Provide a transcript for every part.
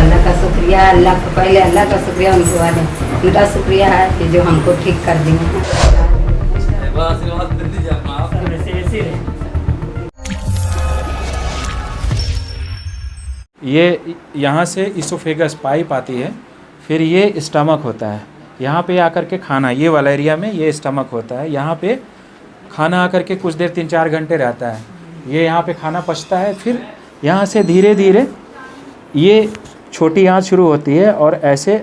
अल्लाह का शुक्रिया, अल्लाह को पहले अल्लाह का शुक्रिया, उनका शुक्रिया है कि जो हमको ठीक कर दिए हैं। ये यहाँ से इसोफेगस पाइप आती है, फिर ये स्टमक होता है, यहाँ पे आकर के खाना, ये वाला एरिया में ये स्टमक होता है, यहाँ पे खाना आकर के कुछ देर 3-4 घंटे रहता है, ये यहाँ पे खाना पचता है, फिर यहाँ से धीरे धीरे ये छोटी आंत शुरू होती है और ऐसे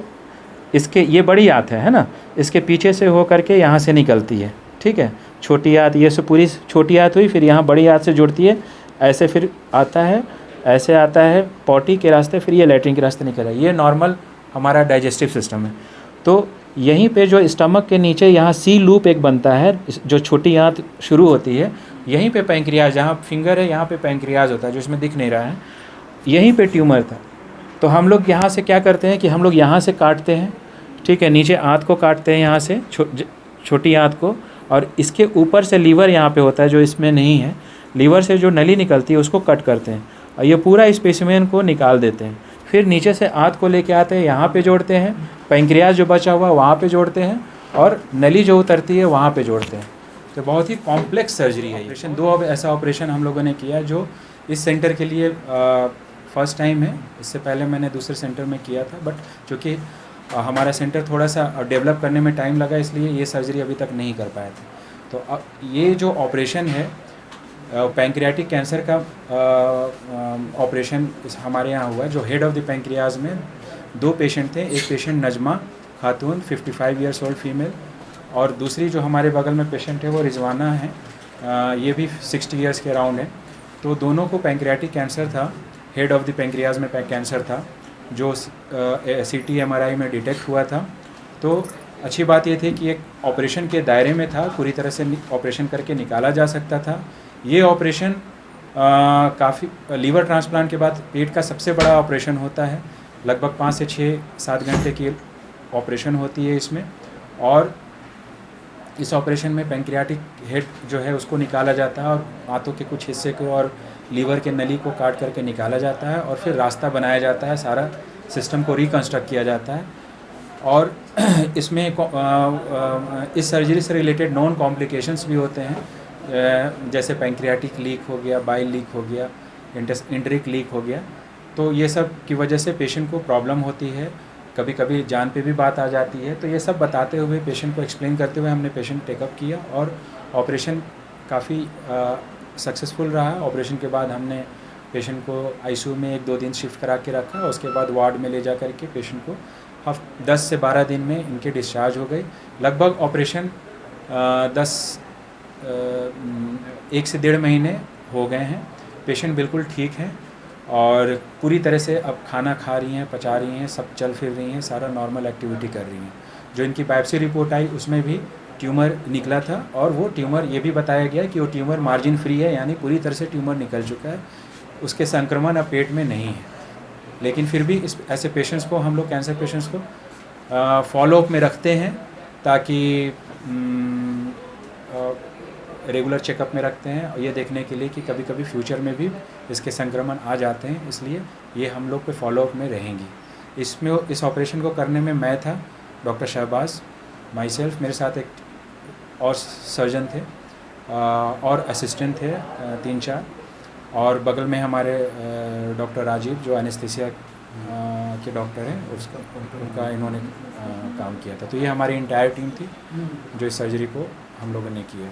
इसके, ये बड़ी आंत है ना, इसके पीछे से हो करके यहाँ से निकलती है, ठीक है। छोटी आंत ये से पूरी छोटी आंत हुई, फिर यहाँ बड़ी आंत से जुड़ती है, ऐसे फिर आता है, ऐसे आता है पॉटी के रास्ते, फिर ये लैट्रिन के रास्ते निकल है। ये नॉर्मल हमारा डाइजेस्टिव सिस्टम है। तो यहीं पे जो स्टमक के नीचे यहाँ सी लूप एक बनता है, जो छोटी आंत शुरू होती है, यहीं पे पैंक्रियाज, जहाँ फिंगर है यहाँ पे पैंक्रियाज होता है, जो इसमें दिख नहीं रहा है, यहीं पे ट्यूमर था। तो हम लोग यहाँ से क्या करते हैं कि हम लोग यहाँ से काटते हैं, ठीक है, नीचे आंत को काटते हैं यहाँ से, छोटी आंत को, और इसके ऊपर से लीवर यहाँ पे होता है जो इसमें नहीं है, लीवर से जो नली निकलती है उसको कट करते हैं और ये पूरा स्पेसिमेन को निकाल देते हैं। फिर नीचे से आंत को लेके आते हैं, यहाँ पे जोड़ते हैं, पैंक्रियाज जो बचा हुआ वहाँ पे जोड़ते हैं, और नली जो उतरती है वहाँ पे जोड़ते हैं। तो बहुत ही कॉम्प्लेक्स सर्जरी है। ऑपरेशन 2 ऐसा ऑपरेशन हम लोगों ने किया जो इस सेंटर के लिए फर्स्ट टाइम है। इससे पहले मैंने दूसरे सेंटर में किया था, बट चूँकि हमारा सेंटर थोड़ा सा डेवलप करने में टाइम लगा, इसलिए ये सर्जरी अभी तक नहीं कर पाए थे। तो अब ये जो ऑपरेशन है पैंक्रियाटिक कैंसर का ऑपरेशन हमारे यहाँ हुआ है। जो हेड ऑफ द पैंक्रियाज में 2 पेशेंट थे, एक पेशेंट नजमा खातून 55 ईयर्स ओल्ड फीमेल, और दूसरी जो हमारे बगल में पेशेंट है वो रिजवाना है, ये भी 60 ईयर्स के अराउंड है। तो दोनों को पैंक्रियाटिक कैंसर था, हेड ऑफ द पैंक्रियाज में कैंसर था, जो CT MRI में डिटेक्ट हुआ था। तो अच्छी बात ये थी कि एक ऑपरेशन के दायरे में था, पूरी तरह से ऑपरेशन करके निकाला जा सकता था। ये ऑपरेशन काफ़ी, लीवर ट्रांसप्लांट के बाद पेट का सबसे बड़ा ऑपरेशन होता है, लगभग 5 से 6-7 घंटे की ऑपरेशन होती है इसमें। और इस ऑपरेशन में पैंक्रियाटिक हेड जो है उसको निकाला जाता है, और आंतों के कुछ हिस्से को और लीवर के नली को काट करके निकाला जाता है, और फिर रास्ता बनाया जाता है, सारा सिस्टम को रिकन्स्ट्रक्ट किया जाता है। और इसमें इस सर्जरी से रिलेटेड नॉन कॉम्प्लिकेशंस भी होते हैं, जैसे पैंक्रियाटिक लीक हो गया, बाइल लीक हो गया, इंटरिक लीक हो गया। तो ये सब की वजह से पेशेंट को प्रॉब्लम होती है, कभी कभी जान पे भी बात आ जाती है। तो ये सब बताते हुए, पेशेंट को एक्सप्लेन करते हुए हमने पेशेंट टेकअप किया, और ऑपरेशन काफ़ी सक्सेसफुल रहा। ऑपरेशन के बाद हमने पेशेंट को ICU में 1-2 दिन शिफ्ट करा के रखा, उसके बाद वार्ड में ले जा कर के पेशेंट को 10 से 12 दिन में इनके डिस्चार्ज हो गई। लगभग ऑपरेशन 1 से 1.5 महीने हो गए हैं। पेशेंट बिल्कुल ठीक है और पूरी तरह से अब खाना खा रही हैं, पचा रही हैं, सब चल फिर रही हैं, सारा नॉर्मल एक्टिविटी कर रही हैं। जो इनकी बायोप्सी रिपोर्ट आई उसमें भी ट्यूमर निकला था, और वो ट्यूमर ये भी बताया गया कि वो ट्यूमर मार्जिन फ्री है, यानी पूरी तरह से ट्यूमर निकल चुका है, उसके संक्रमण अब पेट में नहीं है। लेकिन फिर भी ऐसे पेशेंट्स को हम लोग, कैंसर पेशेंट्स को फॉलोअप में रखते हैं, ताकि रेगुलर चेकअप में रखते हैं, और ये देखने के लिए कि कभी कभी फ्यूचर में भी इसके संक्रमण आ जाते हैं, इसलिए ये हम लोग पे फॉलोअप में रहेंगी। इस ऑपरेशन को करने में मैं था, डॉक्टर शहबाज, माई सेल्फ, मेरे साथ एक और सर्जन थे और असिस्टेंट थे 3-4, और बगल में हमारे डॉक्टर राजीव जो एनेस्थीसिया के डॉक्टर हैं, उनका इन्होंने काम किया था। तो ये हमारी इंटायर टीम थी जो इस सर्जरी को हम लोगों ने की है।